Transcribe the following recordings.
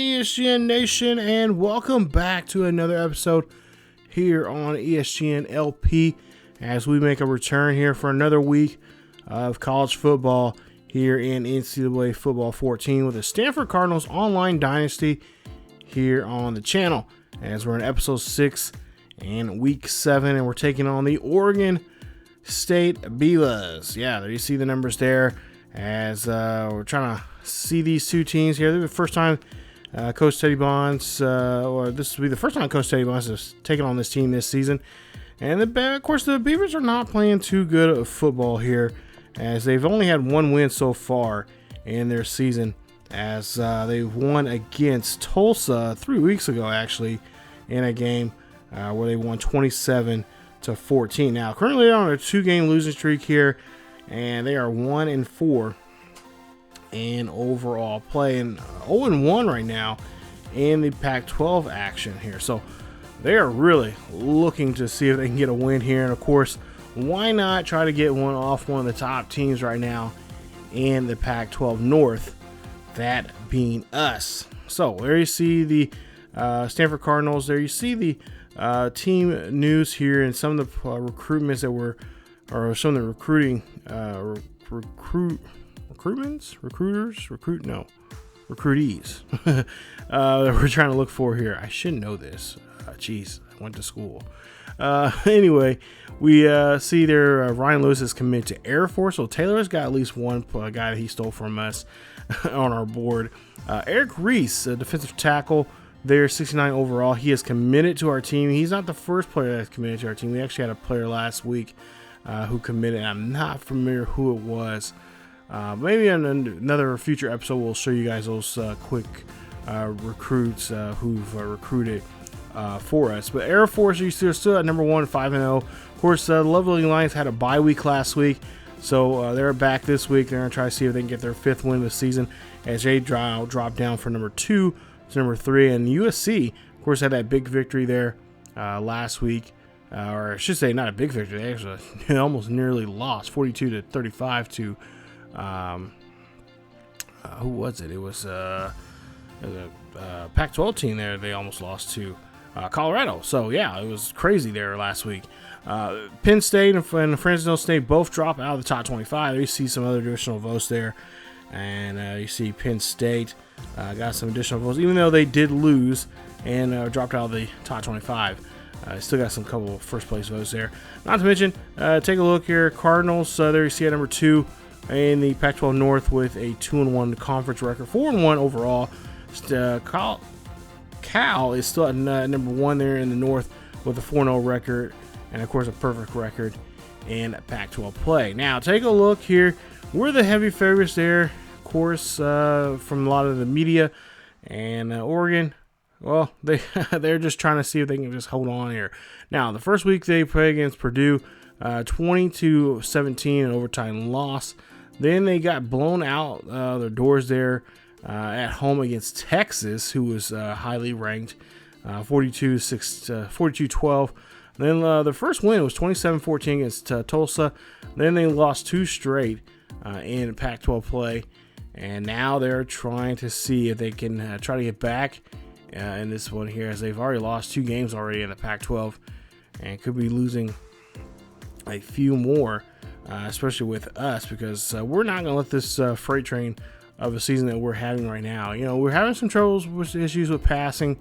ESGN Nation, and welcome back to another episode here on ESGN LP as we make a return here for another week of college football here in NCAA Football 14 with the Stanford Cardinals online dynasty here on the channel, as we're in episode 6 and week 7, and we're taking on the Oregon State Beavers. Yeah, there you see the numbers there, as we're trying to see these two teams here. This is the first time Coach Teddy Bonds, or this will be the first time Coach Teddy Bonds has taken on this team this season. And of course, the Beavers are not playing too good of football here, as they've only had one win so far in their season, as they won against Tulsa 3 weeks ago, actually, in a game where they won 27-14. Now, currently they're on a 2-game losing streak here, and they are 1-4 in overall play, and 0-1 right now in the Pac-12 action here. So they are really looking to see if they can get a win here. And of course, why not try to get one off one of the top teams right now in the Pac-12 North, that being us. So there you see the Stanford Cardinals. There you see the team news here and some of the recruitments that were, or some of the recruiting recruitees that we're trying to look for here. I should know this. Jeez, I went to school. Anyway, we see there Ryan Lewis is committed to Air Force. So Taylor has got at least one guy that he stole from us on our board. Eric Reese, a defensive tackle, there, 69 overall. He is committed to our team. He's not the first player that's committed to our team. We actually had a player last week who committed. I'm not familiar who it was. Maybe in another future episode, we'll show you guys those quick recruits who've recruited for us. But Air Force, you're still at number 1, 5-0. Of course, the Lovely Lions had a bye week last week, so they're back this week. They're going to try to see if they can get their 5th win of the season, as they drop down from number 2 to number 3. And USC, of course, had that big victory there last week. Or I should say, not a big victory. They actually almost nearly lost, 42-35 to who was it? It was a Pac-12 team there. They almost lost to Colorado. So yeah, it was crazy there last week. Penn State and Fresno State both drop out of the top 25. You see some other additional votes there, and you see Penn State got some additional votes, even though they did lose and dropped out of the top 25. Still got some couple first place votes there. Not to mention, take a look here. Cardinals, there you see at number 2 in the Pac-12 North with a 2-1 conference record, 4-1 overall. Cal is still at number 1 there in the North with a 4-0 record, and of course a perfect record in Pac-12 play. Now take a look here. We're the heavy favorites there, of course, from a lot of the media, and Oregon, well, they're just trying to see if they can just hold on here. Now the first week they play against Purdue, 20-17 in overtime loss. Then they got blown out their doors there at home against Texas, who was highly ranked, 42-12. Then the first win was 27-14 against Tulsa. Then they lost 2 straight in Pac-12 play, and now they're trying to see if they can try to get back in this one here, as they've already lost 2 games already in the Pac-12 and could be losing a few more, especially with us, because we're not going to let this freight train of a season that we're having right now. You know, we're having some troubles with issues with passing,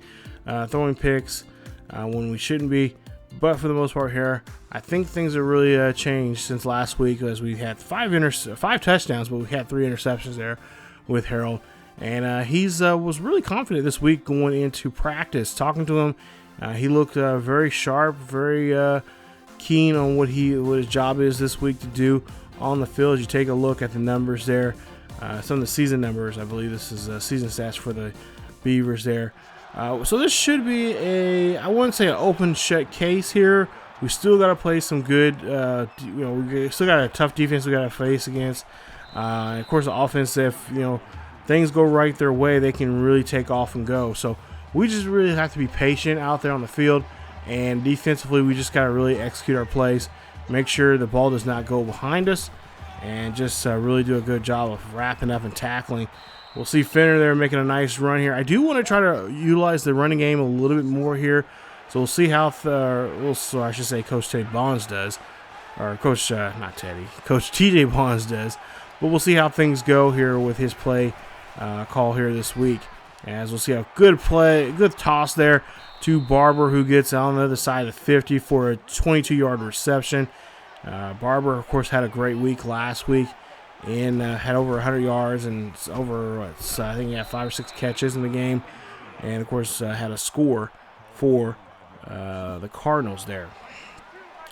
throwing picks when we shouldn't be, but for the most part here, I think things have really changed since last week, as we had 5 touchdowns, but we had 3 interceptions there with Harold. And he's was really confident this week going into practice. Talking to him, he looked very sharp, very keen on what his job is this week to do on the field. You take a look at the numbers there, some of the season numbers. I believe this is season stats for the Beavers there. So this should be I wouldn't say an open shut case here. We still got to play some good, we still got a tough defense we got to face against. Of course, the offense, if things go right their way, they can really take off and go. So we just really have to be patient out there on the field, and defensively, we just got to really execute our plays, make sure the ball does not go behind us, and just really do a good job of wrapping up and tackling We'll see Fenner there making a nice run here. I do want to try to utilize the running game a little bit more here. So we'll see how, I should say Coach Teddy Bonds does. Or Coach, not Teddy, Coach TJ Bonds does. But we'll see how things go here with his play call here this week. As we'll see a good toss there to Barber, who gets on the other side of the 50 for a 22-yard reception. Barber, of course, had a great week last week and had over 100 yards and over, I think he had 5 or 6 catches in the game. And, of course, had a score for the Cardinals there.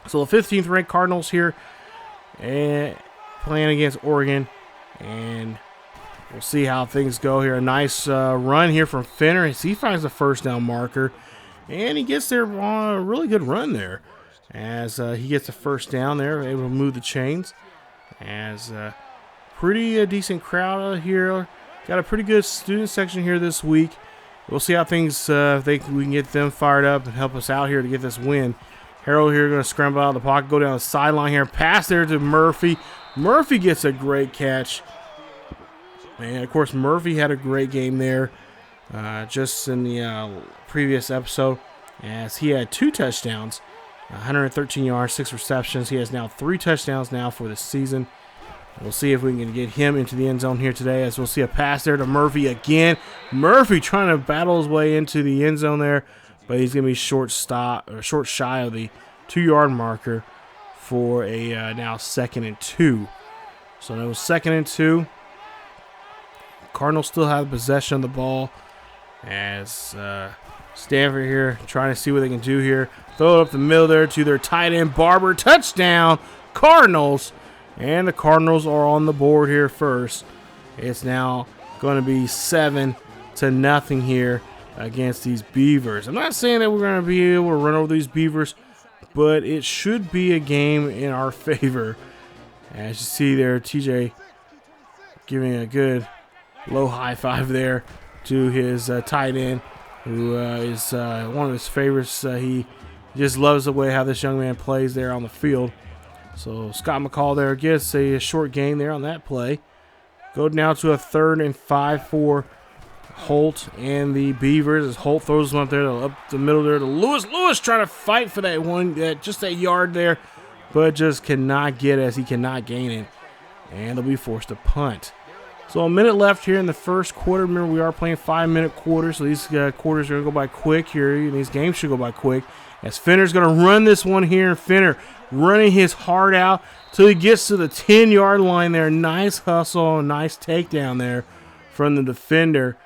So the 15th ranked Cardinals here and playing against Oregon, and we'll see how things go here. A nice run here from Fenner as he finds the first down marker, and he gets there on a really good run there as he gets the first down there, able to move the chains. As pretty decent crowd here. Got a pretty good student section here this week. We'll see how things, we can get them fired up and help us out here to get this win. Harold here going to scramble out of the pocket, go down the sideline here, pass there to Murphy. Murphy gets a great catch. And, of course, Murphy had a great game there just in the previous episode as he had 2 touchdowns, 113 yards, 6 receptions. He has now 3 touchdowns now for the season. We'll see if we can get him into the end zone here today, as we'll see a pass there to Murphy again. Murphy trying to battle his way into the end zone there, but he's going to be short shy of the 2-yard marker for a now 2nd and 2. So that was 2nd and 2. Cardinals still have possession of the ball as Stanford here trying to see what they can do here. Throw it up the middle there to their tight end, Barber. Touchdown, Cardinals. And the Cardinals are on the board here first. It's now going to be 7-0 here against these Beavers. I'm not saying that we're going to be able to run over these Beavers, but it should be a game in our favor. As you see there, TJ giving a good low high five there to his tight end, who is one of his favorites. He just loves the way how this young man plays there on the field. So Scott McCall there gets a short gain there on that play. Go now to a 3rd and 5 for Holt and the Beavers as Holt throws one up there up the middle there to Lewis. Lewis trying to fight for that just that yard there, but just cannot get it as he cannot gain it. And they'll be forced to punt. So a minute left here in the first quarter. Remember, we are playing 5-minute quarters, so these quarters are going to go by quick here. And these games should go by quick. As Fenner's going to run this one here, and Fenner running his heart out till he gets to the 10-yard line there. Nice hustle, nice takedown there from the defender.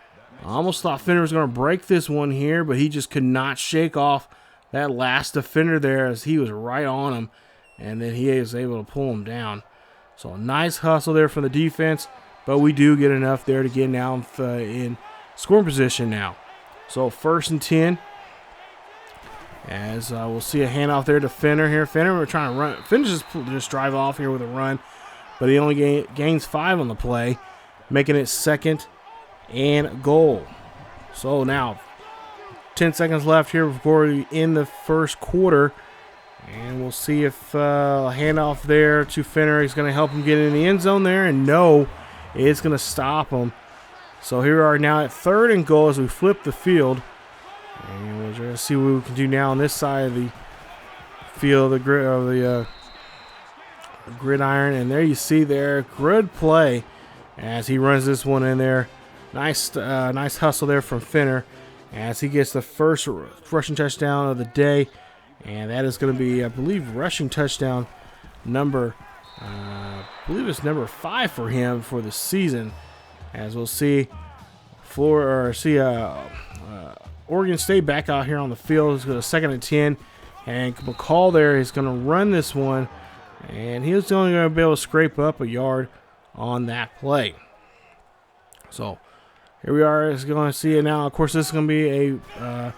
I almost thought Fenner was going to break this one here, but he just could not shake off that last defender there as he was right on him, and then he was able to pull him down. So a nice hustle there from the defense, but we do get enough there to get now in scoring position now. So 1st and 10. As we'll see a handoff there to Fenner here. Fenner, we're trying to run. Fenner just drive off here with a run, but he only gains 5 on the play, making it 2nd and goal. So now 10 seconds left here before we end the first quarter, and we'll see if a handoff there to Fenner is going to help him get in the end zone there, and no, it's going to stop him. So here we are now at 3rd and goal as we flip the field. And we're going to see what we can do now on this side of the field, the gridiron. And there you see there, good play as he runs this one in there. Nice hustle there from Fenner as he gets the first rushing touchdown of the day. And that is going to be, I believe, rushing touchdown number, I believe it's number 5 for him for the season. As we'll see, Oregon State back out here on the field. It's going to 2nd and 10. And McCall there is going to run this one. And he's only going to be able to scrape up a yard on that play. So here we are. It's going to see it now. Of course, this is going to be a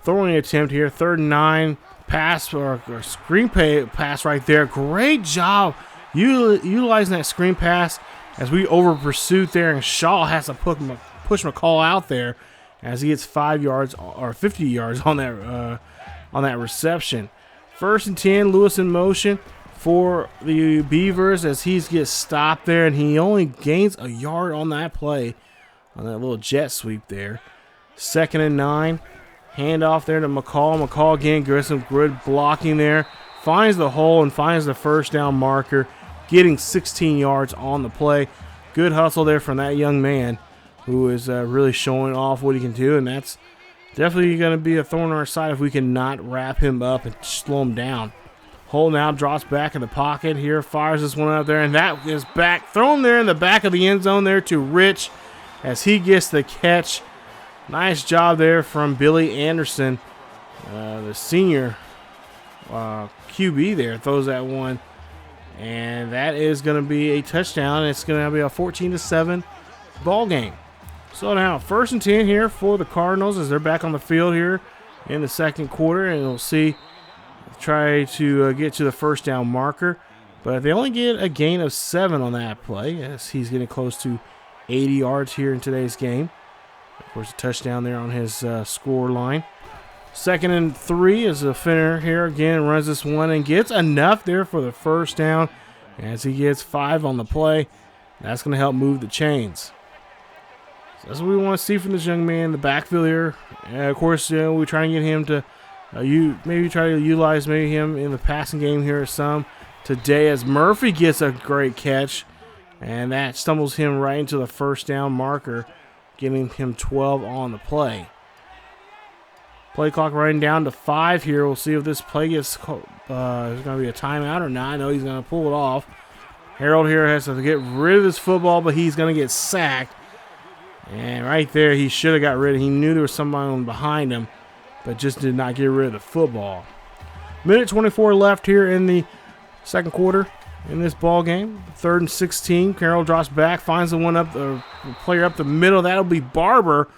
throwing attempt here. 3rd and 9. Pass or screen pass right there. Great job utilizing that screen pass as we over pursuit there. And Shaw has to push McCall out there as he gets 5 yards or 50 yards on that reception. 1st and 10, Lewis in motion for the Beavers as he gets stopped there, and he only gains a yard on that play on that little jet sweep there. 2nd and 9. Handoff there to McCall. McCall again, gets some good blocking there. Finds the hole and finds the first down marker, getting 16 yards on the play. Good hustle there from that young man who is really showing off what he can do, and that's definitely going to be a thorn on our side if we can not wrap him up and slow him down. Hole now drops back in the pocket here, fires this one out there, and that is back, thrown there in the back of the end zone there to Rich as he gets the catch. Nice job there from Billy Anderson, the senior QB there, throws that one, and that is going to be a touchdown. It's going to be a 14-7 ball game. So now 1st and 10 here for the Cardinals as they're back on the field here in the 2nd quarter, and we'll see, try to get to the first down marker, but they only get a gain of 7 on that play as he's getting close to 80 yards here in today's game. Of course, a touchdown there on his score line. 2nd and 3 as the Finner here again runs this one and gets enough there for the first down as he gets 5 on the play. That's going to help move the chains. So that's what we want to see from this young man in the backfield here. Of course, we try to get him to maybe try to utilize him in the passing game here some today as Murphy gets a great catch, and that stumbles him right into the first down marker, giving him 12 on the play. Play clock running down to 5 here. We'll see if this play gets is going to be a timeout or not. I know he's going to pull it off. Harold here has to get rid of this football, but he's going to get sacked. And right there, he should have got rid of it. He knew there was someone behind him, but just did not get rid of the football. Minute 24 left here in the 2nd quarter in this ball game. 3rd and 16. Carroll drops back, finds the one up the player up the middle. That'll be Barber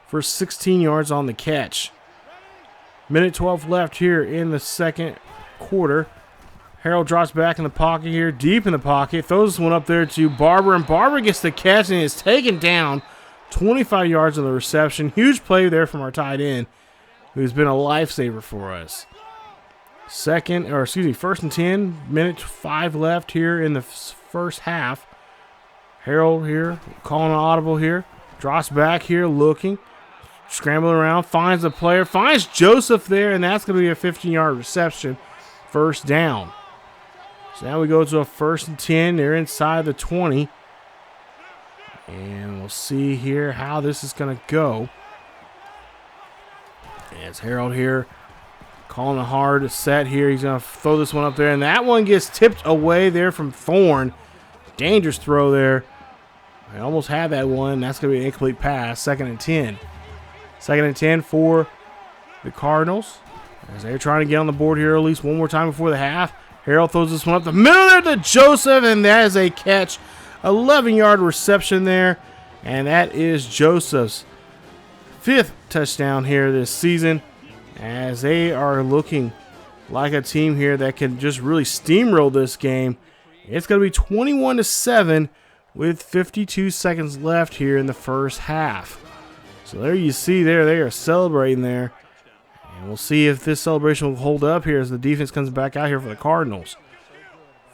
for 16 yards on the catch. Minute 12 left here in the 2nd quarter. Harold drops back in the pocket here, deep in the pocket, throws this one up there to Barber, and Barber gets the catch and is taken down 25 yards on the reception. Huge play there from our tight end, who's been a lifesaver for us. 1st and 10, minute 5 left here in the first half. Harold here, calling an audible here, drops back here, looking, scrambling around, finds the player, finds Joseph there, and that's going to be a 15-yard reception, first down. So now we go to a 1st and 10. They're inside the 20. And we'll see here how this is going to go. As Harold here calling a hard set here. He's going to throw this one up there. And that one gets tipped away there from Thorne. Dangerous throw there. I almost had that one. That's going to be an incomplete pass. 2nd and 10. 2nd and 10 for the Cardinals, as they're trying to get on the board here at least one more time before the half. Harold throws this one up the middle there to Joseph, and that is a catch. 11-yard reception there, and that is Joseph's 5th touchdown here this season, as they are looking like a team here that can just really steamroll this game. It's going to be 21-7 with 52 seconds left here in the first half. So there you see there, they are celebrating there. And we'll see if this celebration will hold up here as the defense comes back out here for the Cardinals.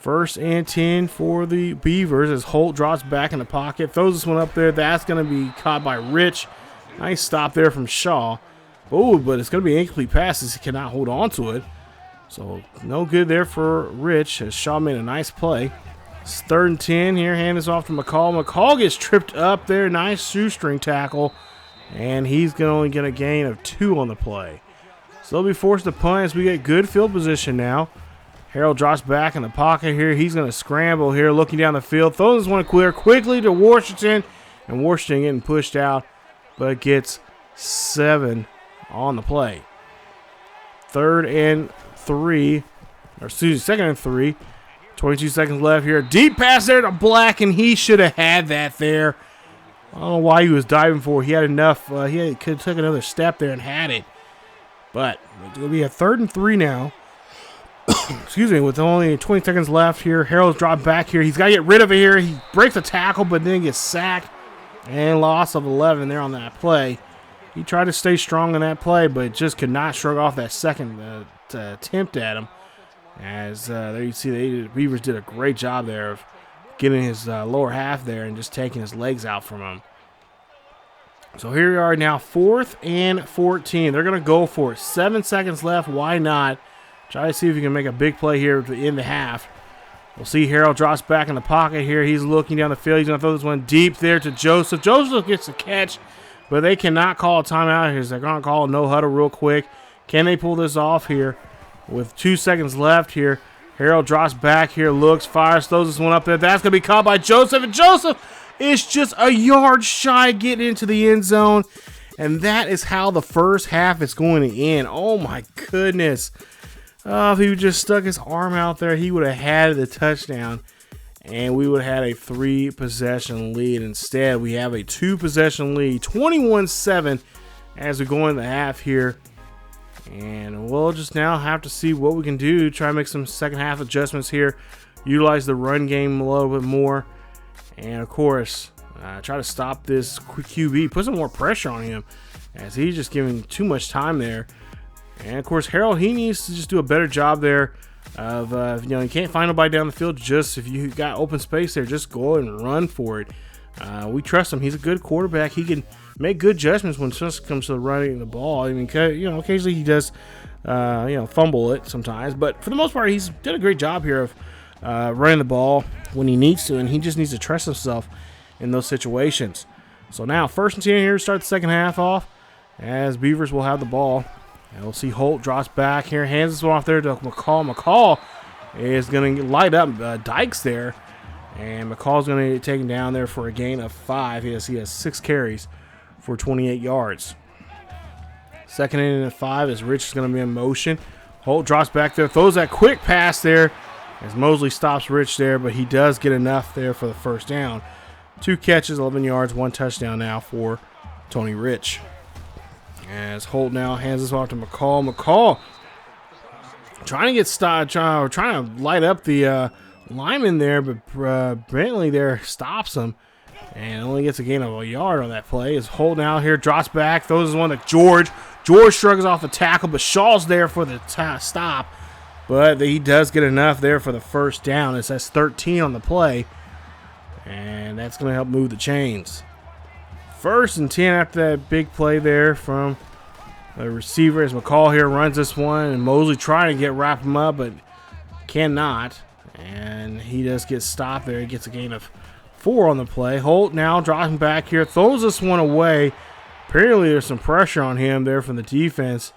1st and 10 for the Beavers as Holt drops back in the pocket. Throws this one up there. That's going to be caught by Rich. Nice stop there from Shaw. Oh, but it's going to be an incomplete pass as he cannot hold on to it. So no good there for Rich as Shaw made a nice play. It's 3rd and 10 here. Hand this off to McCall. McCall gets tripped up there. Nice shoestring tackle. And he's going to only get a gain of 2 on the play. So they'll be forced to punt as we get good field position now. Harold drops back in the pocket here. He's going to scramble here, looking down the field. Throws this one clear quickly to Washington. And Washington getting pushed out, but gets 7 on the play. 2nd and 3. 2nd and 3. 22 seconds left here. Deep pass there to Black, and he should have had that there. I don't know why he was diving for it. He had enough. He could have took another step there and had it. But it's going to be a 3rd and 3 now. Excuse me, with only 20 seconds left here. Harold's dropped back here. He's got to get rid of it here. He breaks the tackle, but then gets sacked. And loss of 11 there on that play. He tried to stay strong on that play, but just could not shrug off that second attempt at him. As there you see, the Beavers did a great job there of getting his lower half there and just taking his legs out from him. So here we are now, 4th and 14. They're going to go for it. 7 seconds left. Why not? Try to see if you can make a big play here to end the half. We'll see Harold drops back in the pocket here. He's looking down the field. He's going to throw this one deep there to Joseph. Joseph gets the catch, but they cannot call a timeout here. They're going to call a no huddle real quick. Can they pull this off here? With 2 seconds left here, Harold drops back here, looks, fires, throws this one up there. That's going to be caught by Joseph, and Joseph is just a yard shy getting into the end zone. And that is how the first half is going to end. Oh, my goodness. If he just stuck his arm out there, he would have had the touchdown, and we would have had a 3-possession lead. Instead, we have a 2-possession lead, 21-7 as we go into the half here. And we'll just now have to see what we can do, try to make some second half adjustments here, utilize the run game a little bit more, and of course, try to stop this QB, put some more pressure on him as he's just giving too much time there. And of course, Harold, he needs to just do a better job there of, you can't find nobody down the field. Just if you got open space there, just go and run for it. We trust him. He's a good quarterback. He can make good judgments when it comes to running the ball. I mean, occasionally he does, fumble it sometimes, but for the most part, he's done a great job here of running the ball when he needs to, and he just needs to trust himself in those situations. So now, 1st and 10 here to start the second half off, as Beavers will have the ball. And we'll see Holt drops back here, hands this one off there to McCall. McCall is going to light up Dykes there, and McCall's going to get taken down there for a gain of 5. He has 6 carries for 28 yards. Second inning and 5 as Rich is going to be in motion. Holt drops back there, throws that quick pass there as Mosley stops Rich there, but he does get enough there for the first down. 2 catches, 11 yards, 1 touchdown now for Tony Rich. As Holt now hands this off to McCall. McCall trying to get stopped, trying to light up the lineman there, but Bentley there stops him and only gets a gain of a yard on that play. As Holt now here drops back, throws this one to George. George struggles off the tackle, but Shaw's there for the stop. But he does get enough there for the first down. It says 13 on the play, and that's going to help move the chains. 1st and 10 after that big play there from the receiver as McCall here runs this one, and Mosley trying to wrap him up, but cannot. And he does get stopped there. He gets a gain of 4 on the play. Holt now dropping back here, throws this one away. Apparently there's some pressure on him there from the defense.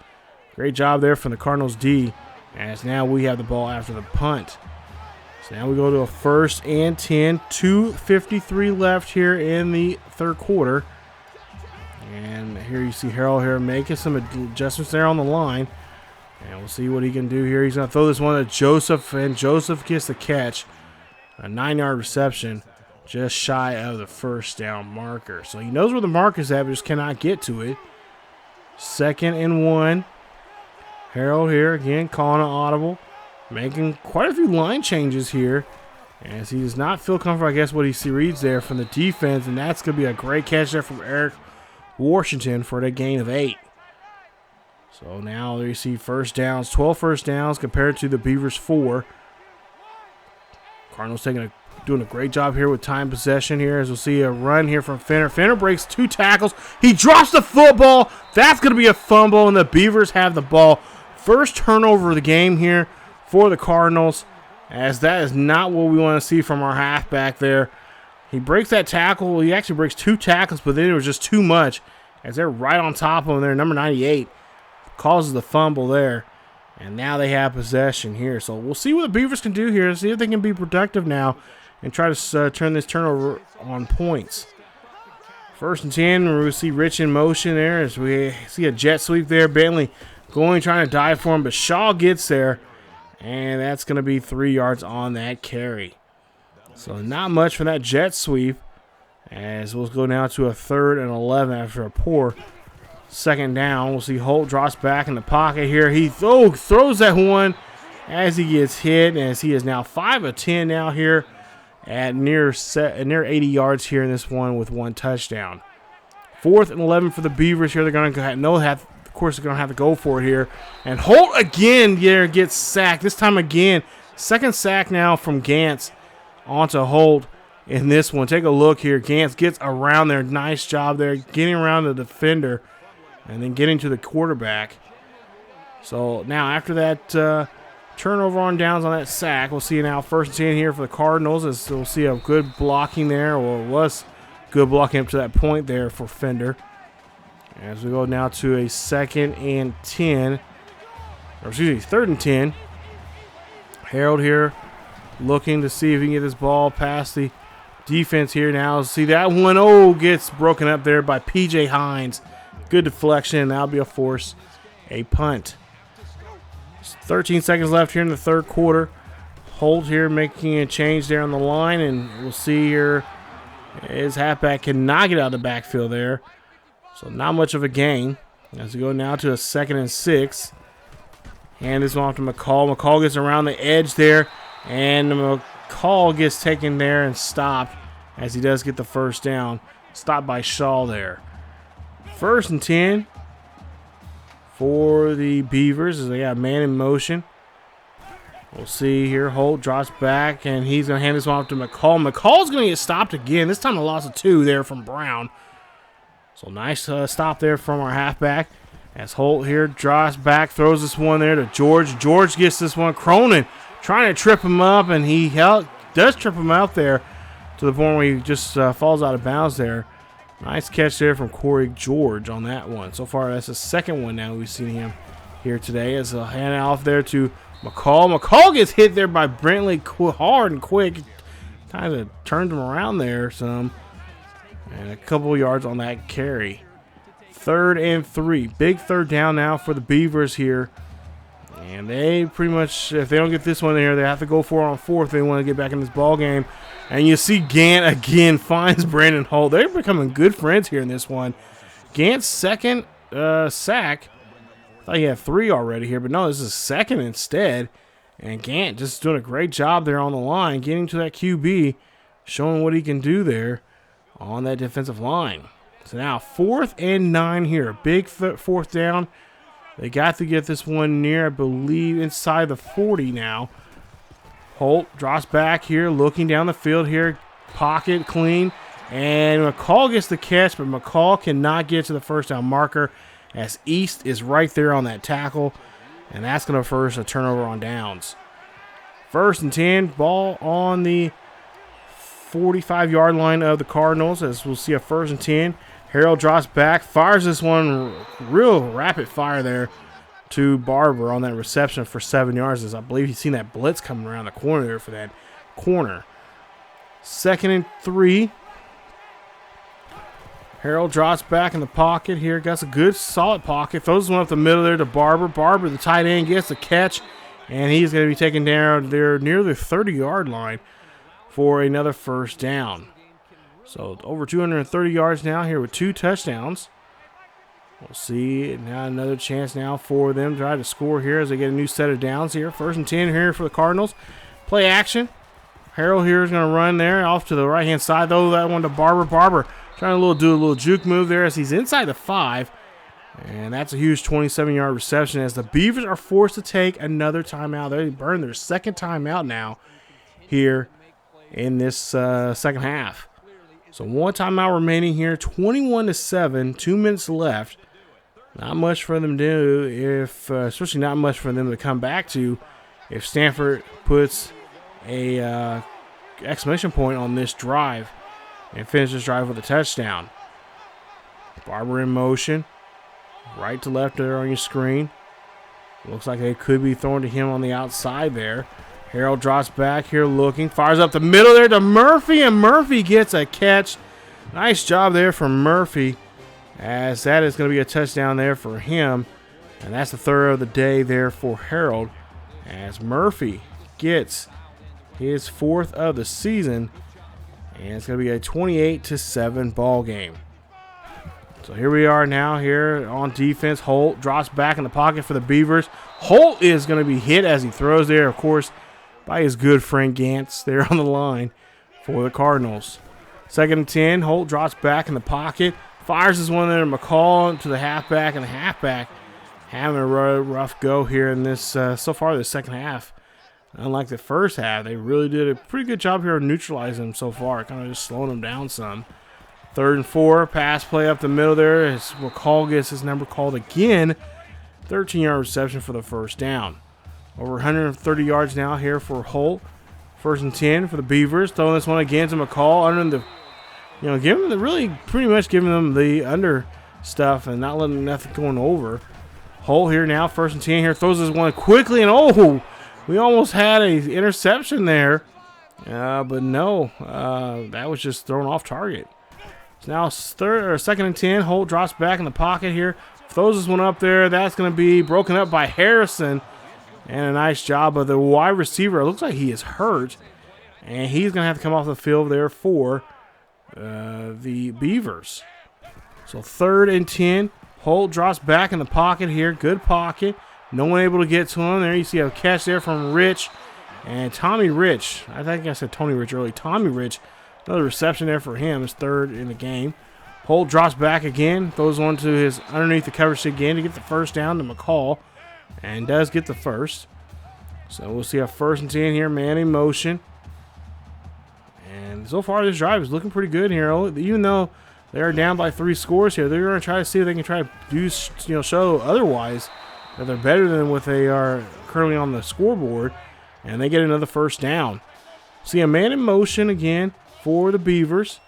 Great job there from the Cardinals D, as now we have the ball after the punt. So now we go to a 1st and 10, 2:53 left here in the third quarter. And here you see Harold here making some adjustments there on the line. And we'll see what he can do here. He's going to throw this one to Joseph, and Joseph gets the catch. A 9-yard reception, just shy of the first down marker. So he knows where the mark is at, but just cannot get to it. 2nd and 1. Harold here again calling an audible. Making quite a few line changes here, as he does not feel comfortable, I guess, what he reads there from the defense, and that's going to be a great catch there from Eric Washington for the gain of 8. So now there you see first downs, 12 first downs compared to the Beavers 4. Cardinals doing a great job here with time possession here, as we'll see a run here from Fenner. Fenner breaks 2 tackles. He drops the football. That's going to be a fumble, and the Beavers have the ball. First turnover of the game here for the Cardinals, as that is not what we want to see from our halfback there. He breaks that tackle. He actually breaks 2 tackles, but then it was just too much, as they're right on top of him there. Number 98 causes the fumble there, and now they have possession here. So we'll see what the Beavers can do here, see if they can be productive now and try to turn this turnover on points. 1st and 10, we see Rich in motion there, as we see a jet sweep there. Bentley trying to dive for him, but Shaw gets there, and that's going to be 3 yards on that carry. So not much for that jet sweep, as we'll go now to a 3rd and 11 after a poor 2nd down. We'll see Holt drops back in the pocket here. He throws that one as he gets hit, as he is now 5 of 10 now here at near 80 yards here in this one with 1 touchdown. 4th and 11 for the Beavers here. They're going to of course, they're going to have to go for it here. And Holt again gets sacked. This time again, 2nd sack now from Gantz onto Holt. in this one. Take a look here. Gantz gets around there. Nice job there getting around the defender and then getting to the quarterback. So now after that turnover on downs on that sack, we'll see now 1st and 10 here for the Cardinals, as we'll see a good blocking there, or was good blocking up to that point there for Fender. As we go now to a 2nd and 10, or excuse me, 3rd and 10. Harold here looking to see if he can get this ball past the defense here now. See that one, gets broken up there by P.J. Hines. Good deflection, that'll be a force, a punt. 13 seconds left here in the 3rd quarter. Holt here making a change there on the line, and we'll see here his halfback cannot get out of the backfield there. So not much of a gain. As we go now to a 2nd and 6. Hand this one off to McCall. McCall gets around the edge there, and McCall gets taken there and stopped as he does get the 1st down. Stopped by Shaw there. 1st and 10 for the Beavers as they got man in motion. We'll see here. Holt drops back, and he's going to hand this one off to McCall. McCall's going to get stopped again. This time a loss of 2 there from Brown. So nice stop there from our halfback. As Holt here drops back, throws this one there to George. George gets this one. Cronin trying to trip him up, and he does trip him out there to the point where he just falls out of bounds there. Nice catch there from Corey George on that one. So far, that's the 2nd one now we've seen him here today. As a hand off there to McCall. McCall gets hit there by Brentley hard and quick. Kind of turned him around there some. And a couple yards on that carry. 3rd and 3. Big 3rd down now for the Beavers here. And they pretty much, if they don't get this one there, they have to go for it on 4th if they want to get back in this ball game. And you see Gant again finds Brandon Holt. They're becoming good friends here in this one. Gant's 2nd sack. I thought he had 3 already here, but no, this is 2nd instead. And Gant just doing a great job there on the line, getting to that QB, showing what he can do there on that defensive line. So now 4th and 9 here. Big 4th down. They got to get this one near, I believe, inside the 40 now. Holt drops back here, looking down the field here. Pocket clean. And McCall gets the catch, but McCall cannot get to the 1st down marker as East is right there on that tackle. And that's going to force a turnover on downs. 1st and 10, ball on the 45-yard line of the Cardinals, as we'll see a 1st and 10. Harold drops back, fires this one real rapid fire there to Barber on that reception for 7 yards, as I believe he's seen that blitz coming around the corner there for that corner. 2nd and 3. Harold drops back in the pocket here. Got a good solid pocket. Throws one up the middle there to Barber. Barber, the tight end, gets the catch, and he's going to be taken down there near the 30-yard line for another 1st down. So over 230 yards now here with 2 touchdowns. We'll see now another chance now for them to try to score here as they get a new set of downs here. 1st and 10 here for the Cardinals. Play action. Harold here is going to run there off to the right-hand side, though. That one to Barber. Barber trying to do a little juke move there as he's inside the 5. And that's a huge 27-yard reception as the Beavers are forced to take another timeout. They burned their 2nd timeout now here in this 2nd half. So 1 timeout remaining here, 21-7, 2 minutes left. Not much for them to do, especially not much for them to come back to if Stanford puts a exclamation point on this drive and finishes this drive with a touchdown. Barber in motion, right to left there on your screen. Looks like they could be throwing to him on the outside there. Harold drops back here looking, fires up the middle there to Murphy, and Murphy gets a catch. Nice job there from Murphy, as that is going to be a touchdown there for him. And that's the 3rd of the day there for Harold, as Murphy gets his 4th of the season. And it's going to be a 28-7 ball game. So here we are now here on defense. Holt drops back in the pocket for the Beavers. Holt is going to be hit as he throws there, of course, by his good friend Gantz there on the line for the Cardinals. 2nd and 10, Holt drops back in the pocket, fires this one there to McCall to the halfback, and the halfback having a rough go here in this, so far this 2nd half Unlike the first half, they really did a pretty good job here of neutralizing them so far, kind of just slowing them down some. 3rd and 4, pass play up the middle there as McCall gets his number called again. 13-yard reception for the first down. Over 130 yards now here for Holt. 1st and 10 for the Beavers. Throwing this one again to McCall under the, giving them really pretty much giving them the under stuff and not letting nothing going over. Holt here now, 1st and 10 here, throws this one quickly, and we almost had an interception there. But no, that was just thrown off target. It's now 2nd and 10. Holt drops back in the pocket here, throws this one up there. That's going to be broken up by Harrison. And a nice job of the wide receiver. It looks like he is hurt. And he's going to have to come off the field there for the Beavers. So 3rd and 10. Holt drops back in the pocket here. Good pocket. No one able to get to him. There you see a catch there from Rich. And Tommy Rich. I think I said Tony Rich early. Tommy Rich. Another reception there for him. His 3rd in the game. Holt drops back again. Throws one to his underneath the coverage again to get the first down to McCall. And does get the first. So we'll see a 1st and 10 here. Man in motion. And so far this drive is looking pretty good here. Even though they are down by 3 scores here, they're going to try to see if they can try to do, show otherwise that they're better than what they are currently on the scoreboard. And they get another first down. See a man in motion again for the Beavers.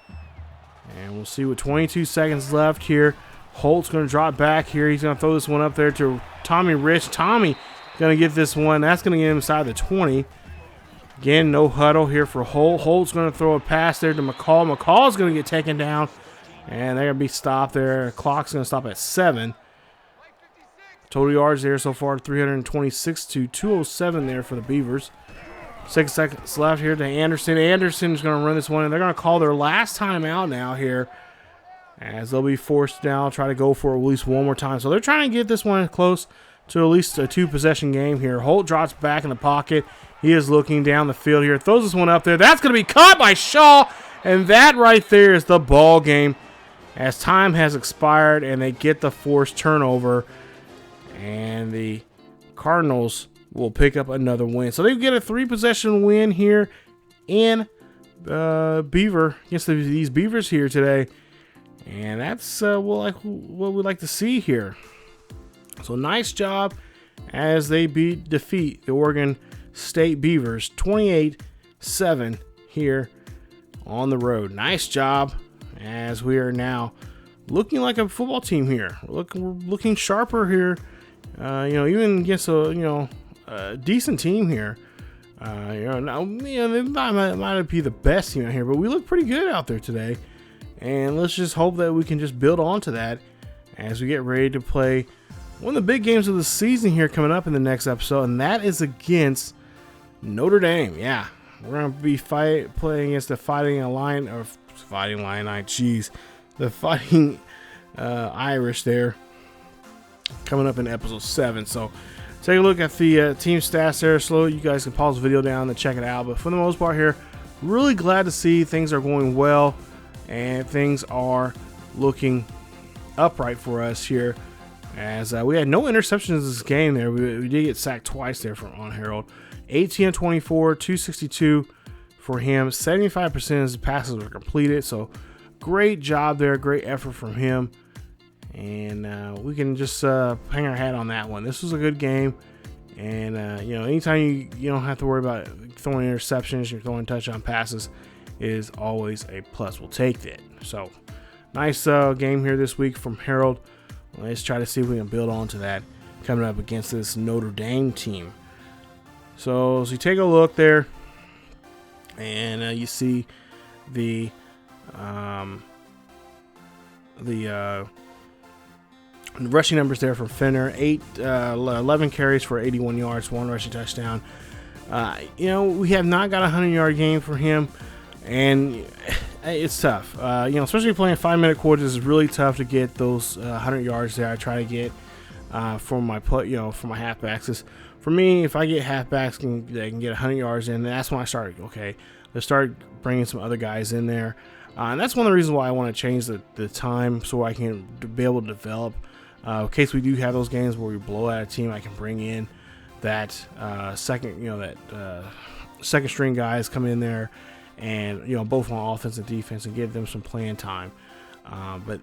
And we'll see with 22 seconds left here. Holt's going to drop back here. He's going to throw this one up there to Tommy Rich. Tommy going to get this one. That's going to get him inside the 20. Again, no huddle here for Holt. Holt's going to throw a pass there to McCall. McCall's going to get taken down. And they're going to be stopped there. Clock's going to stop at 7. Total yards there so far, 326 to 207 there for the Beavers. 6 seconds left here to Anderson. Anderson's going to run this one, and they're going to call their last time out now here, as they'll be forced now to try to go for at least one more time. So they're trying to get this one close to at least a 2-possession game here. Holt drops back in the pocket. He is looking down the field here. Throws this one up there. That's going to be caught by Shaw, and that right there is the ball game as time has expired, and they get the forced turnover, and the Cardinals will pick up another win. So they get a 3-possession win here in Beaver against these Beavers here today. And that's what we'd like to see here. So nice job as they defeat the Oregon State Beavers 28-7 here on the road. Nice job as we are now looking like a football team here. We're looking sharper here. Even against a decent team here. They might be the best team out here, but we look pretty good out there today. And let's just hope that we can just build on to that as we get ready to play one of the big games of the season here coming up in the next episode, and that is against Notre Dame. Yeah, we're going to be playing against the Fighting Irish there coming up in episode 7. So take a look at the team stats there. So you guys can pause the video down and check it out. But for the most part here, really glad to see things are going well and things are looking upright for us here. As we had no interceptions this game there. We did get sacked twice there on Harold. 18-24, 262 for him. 75% of his passes were completed. So great job there. Great effort from him. And we can just hang our hat on that one. This was a good game. And, anytime you don't have to worry about throwing interceptions, you're throwing touchdown passes is always a plus. We'll take that. So, nice game here this week from Harold. Let's try to see if we can build on to that coming up against this Notre Dame team. So, as you take a look there, and you see the rushing numbers there from Fenner. 11 carries for 81 yards, 1 rushing touchdown. We have not got a 100-yard game for him, and it's tough. Especially playing 5-minute quarters is really tough to get those 100 yards there. I try to get for my for my halfbacks. For me, if I get halfbacks that can get 100 yards in, that's when I start. Okay, let's start bringing some other guys in there, and that's one of the reasons why I want to change the time so I can be able to develop. In case we do have those games where we blow out a team, I can bring in that second string guys come in there and both on offense and defense and give them some playing time. But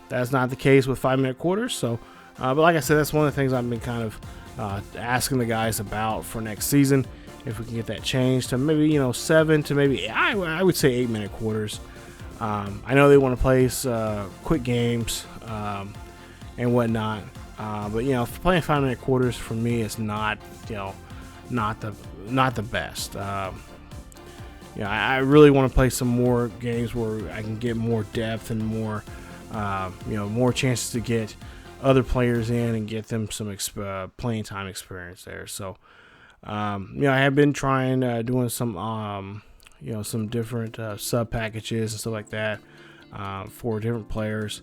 that's not the case with 5-minute quarters. So, but like I said, that's one of the things I've been kind of asking the guys about for next season. If we can get that changed to maybe 7 to maybe I would say 8-minute quarters. I know they want to play quick games and whatnot, but playing 5-minute quarters for me is not the best. I really want to play some more games where I can get more depth and more more chances to get other players in and get them some playing time experience there. So I have been trying doing some some different sub packages and stuff like that for different players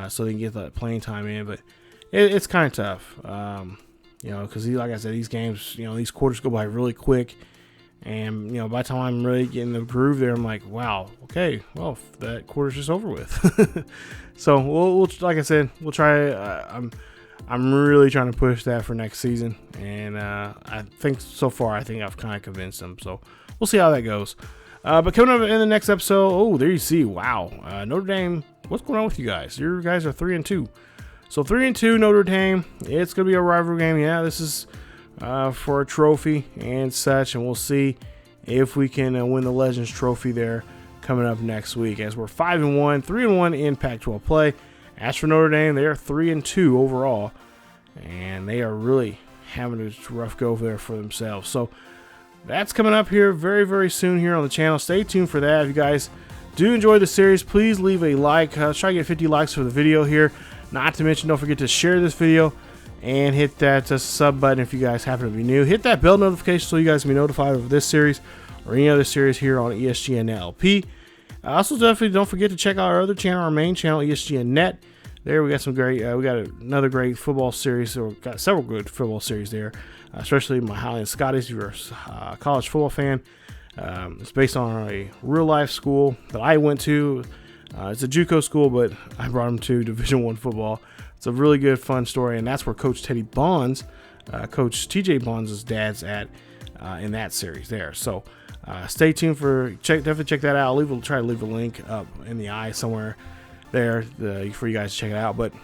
so they can get that playing time in, but it's kind of tough because like I said, these games these quarters go by really quick, and by the time I'm really getting the groove there, I'm like, wow, okay, well, that quarter's just over with. So we'll like I said, we'll try. I'm really trying to push that for next season, and I think so far I've kind of convinced them. So we'll see how that goes. But coming up in the next episode, there you see, wow, Notre Dame. What's going on with you guys? Your guys are 3-2. So 3-2 Notre Dame. It's gonna be a rivalry game. Yeah, this is for a trophy and such, and we'll see if we can win the Legends Trophy there coming up next week. As we're 5-1, 3-1 in Pac-12 play. As for Notre Dame, they are 3-2 overall, and they are really having a rough go there for themselves. So that's coming up here very, very soon here on the channel. Stay tuned for that. If you guys do enjoy the series, please leave a like. Let's try to get 50 likes for the video here. Not to mention, don't forget to share this video and hit that sub button if you guys happen to be new. Hit that bell notification so you guys can be notified of this series or any other series here on ESGNet LP. Also, definitely don't forget to check out our other channel, our main channel, ESGNet. There we got some great, we got another great football series, or got several good football series there, especially my Highland Scottish. If you're a college football fan, it's based on a real life school that I went to. It's a JUCO school, but I brought them to Division I football. It's a really good, fun story, and that's where Coach Teddy Bonds, Coach TJ Bonds' dad's at in that series there. So stay tuned for definitely check that out. I'll try to leave a link up in the eye somewhere there for you guys to check it out. But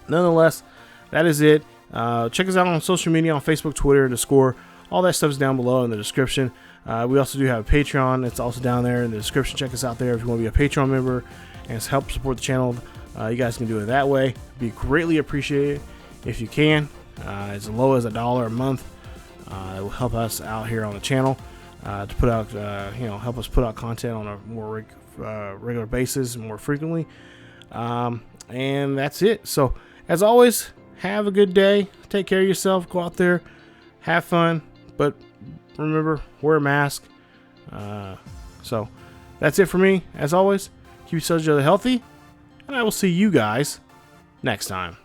nonetheless, that is it. Check us out on social media, on Facebook, Twitter, The Score. All that stuff is down below in the description. We also do have a Patreon. It's also down there in the description. Check us out there if you want to be a Patreon member and help support the channel. You guys can do it that way. Be greatly appreciated if you can. As low as $1 a month. It will help us out here on the channel to put out, help us put out content on a more regular basis and more frequently. And that's it. So as always, have a good day. Take care of yourself. Go out there, have fun, but remember, wear a mask. So that's it for me. As always, keep yourselves healthy, and I will see you guys next time.